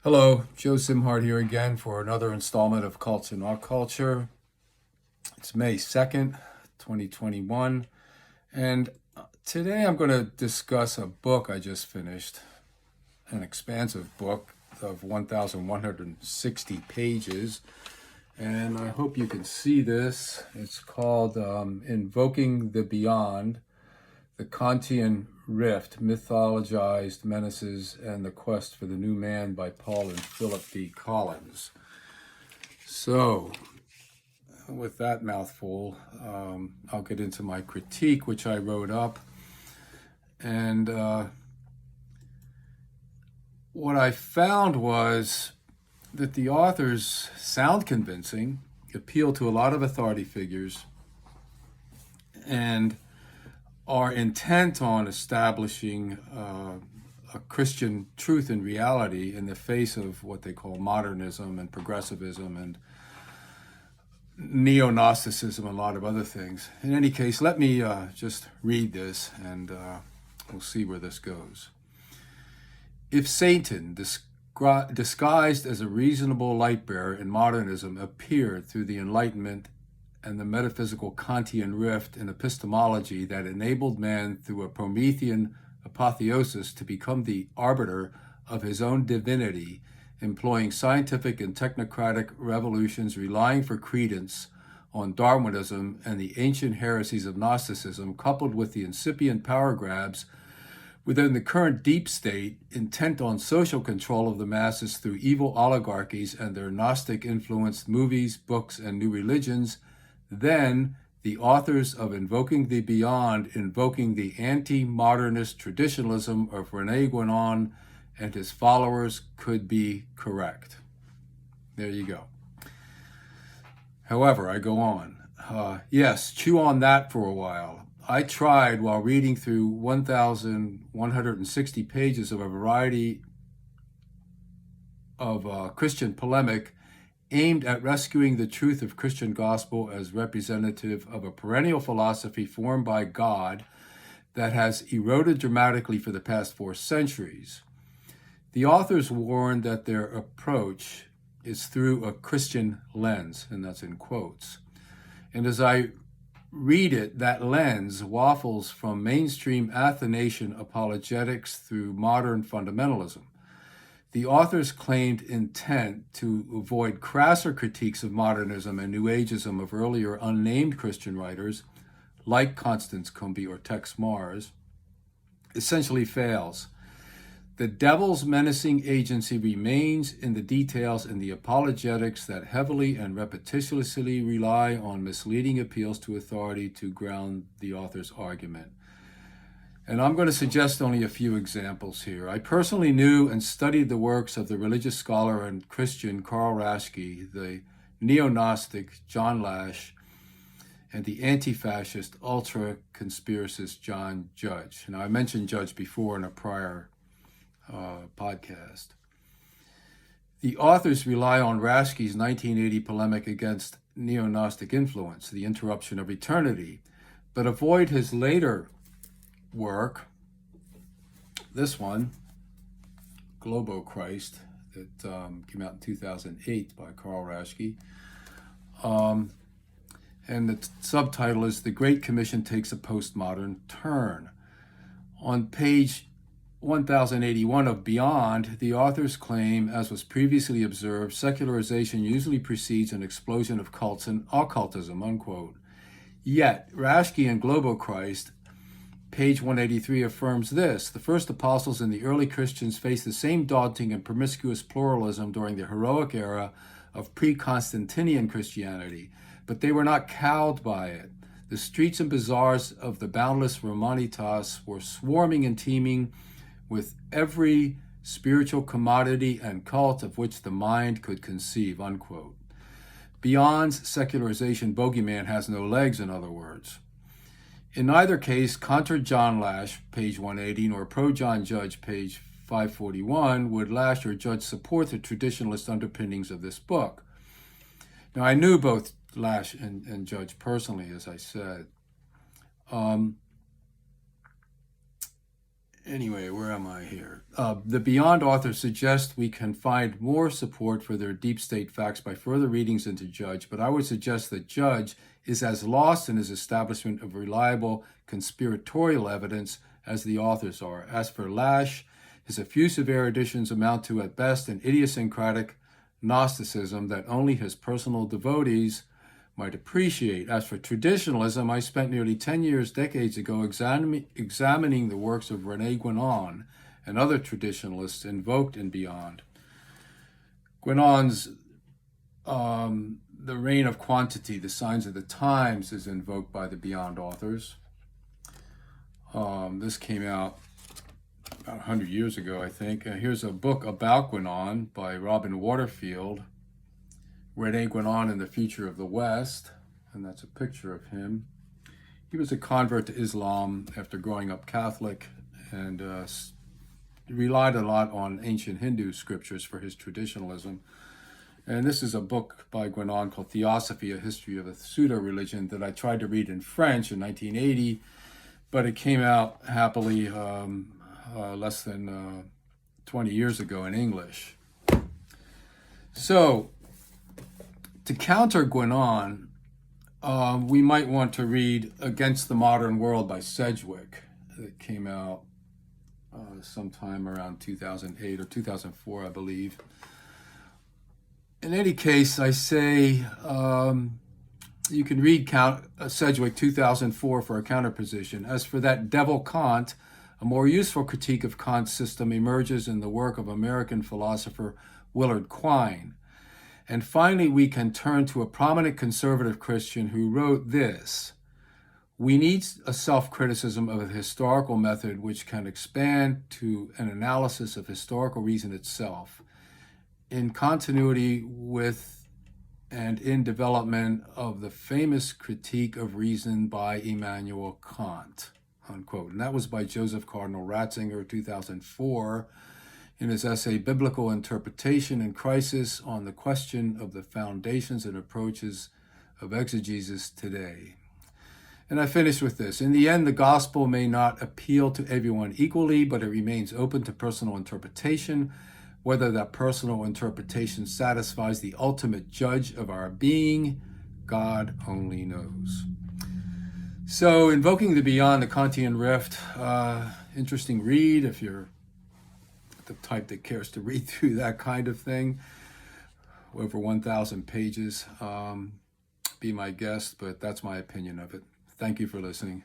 Hello, Joe Simhart here again for another installment of Cults in Our Culture. It's May 2nd, 2021, and today I'm going to discuss a book I just finished, an expansive book of 1,160 pages, and I hope you can see this. It's called Invoking the Beyond, the Kantian Rift, Mythologized Menaces and the Quest for the New Man by Paul and Philip D. Collins. So, with that mouthful, I'll get into my critique, which I wrote up. And what I found was that the authors sound convincing, appeal to a lot of authority figures, and are intent on establishing a Christian truth and reality in the face of what they call modernism and progressivism and neo-Gnosticism and a lot of other things. In any case, let me just read this and we'll see where this goes. If Satan, disguised as a reasonable light bearer in modernism, appeared through the Enlightenment and the metaphysical Kantian rift in epistemology that enabled man through a Promethean apotheosis to become the arbiter of his own divinity, employing scientific and technocratic revolutions, relying for credence on Darwinism and the ancient heresies of Gnosticism, coupled with the incipient power grabs within the current deep state, intent on social control of the masses through evil oligarchies and their Gnostic-influenced movies, books, and new religions, then the authors of Invoking the Beyond, invoking the anti-modernist traditionalism of René Guénon and his followers, could be correct. There you go. However, I go on. Yes, chew on that for a while. I tried, while reading through 1,160 pages of a variety of Christian polemic aimed at rescuing the truth of Christian gospel as representative of a perennial philosophy formed by God that has eroded dramatically for the past 4 centuries. The authors warn that their approach is through a Christian lens, and that's in quotes. And as I read it, that lens waffles from mainstream Athanasian apologetics through modern fundamentalism. The authors claimed intent to avoid crasser critiques of modernism and New Ageism of earlier unnamed Christian writers, like Constance Cumby or Tex Mars, essentially fails. The devil's menacing agency remains in the details in the apologetics that heavily and repetitiously rely on misleading appeals to authority to ground the author's argument. And I'm going to suggest only a few examples here. I personally knew and studied the works of the religious scholar and Christian Karl Raschke, the neo-Gnostic John Lash, and the anti-fascist ultra-conspiracist John Judge. Now, I mentioned Judge before in a prior podcast. The authors rely on Raschke's 1980 polemic against neo-Gnostic influence, the interruption of eternity, but avoid his later work, this one, Globo Christ, that came out in 2008 by Karl Raschke. And the subtitle is The Great Commission Takes a Postmodern Turn. On page 1081 of Beyond, the authors claim, as was previously observed, secularization usually precedes an explosion of cults and occultism, unquote. Yet, Raschke and Globo Christ, page 183, affirms this: the first apostles and the early Christians faced the same daunting and promiscuous pluralism during the heroic era of pre-Constantinian Christianity, but they were not cowed by it. The streets and bazaars of the boundless Romanitas were swarming and teeming with every spiritual commodity and cult of which the mind could conceive, unquote. Beyond's secularization bogeyman has no legs, in other words. In neither case, contra John Lash, page 180, nor pro John Judge, page 541, would Lash or Judge support the traditionalist underpinnings of this book. Now, I knew both Lash and Judge personally, as I said. Anyway, where am I here? The Beyond authors suggest we can find more support for their deep state facts by further readings into Judge, but I would suggest that Judge is as lost in his establishment of reliable conspiratorial evidence as the authors are. As for Lash, his effusive eruditions amount to, at best, an idiosyncratic Gnosticism that only his personal devotees might appreciate. As for traditionalism, I spent nearly 10 years, decades ago, examining the works of René Guénon and other traditionalists invoked in Beyond. Guénon's The Reign of Quantity, the Signs of the Times is invoked by the Beyond authors. This came out about 100 years ago, I think. Here's a book about Guénon by Robin Waterfield, René Guénon and the Future of the West, and that's a picture of him. He was a convert to Islam after growing up Catholic and relied a lot on ancient Hindu scriptures for his traditionalism. And this is a book by Guénon called Theosophy, A History of a Pseudo-Religion, that I tried to read in French in 1980, but it came out happily less than 20 years ago in English. So, to counter Guénon, we might want to read Against the Modern World by Sedgwick. It came out sometime around 2008 or 2004, I believe. In any case, I say you can read Sedgwick 2004 for a counterposition. As for that devil Kant, a more useful critique of Kant's system emerges in the work of American philosopher Willard Quine. And finally, we can turn to a prominent conservative Christian who wrote this: "We need a self-criticism of the historical method which can expand to an analysis of historical reason itself, in continuity with and in development of the famous critique of reason by Immanuel Kant," unquote. And that was by Joseph Cardinal Ratzinger, 2004, in his essay, Biblical Interpretation and Crisis on the Question of the Foundations and Approaches of Exegesis Today. And I finish with this. In the end, the gospel may not appeal to everyone equally, but it remains open to personal interpretation. Whether that personal interpretation satisfies the ultimate judge of our being, God only knows. So, Invoking the Beyond, the Kantian Rift, interesting read if you're the type that cares to read through that kind of thing. Over 1,000 pages. Be my guest, but that's my opinion of it. Thank you for listening.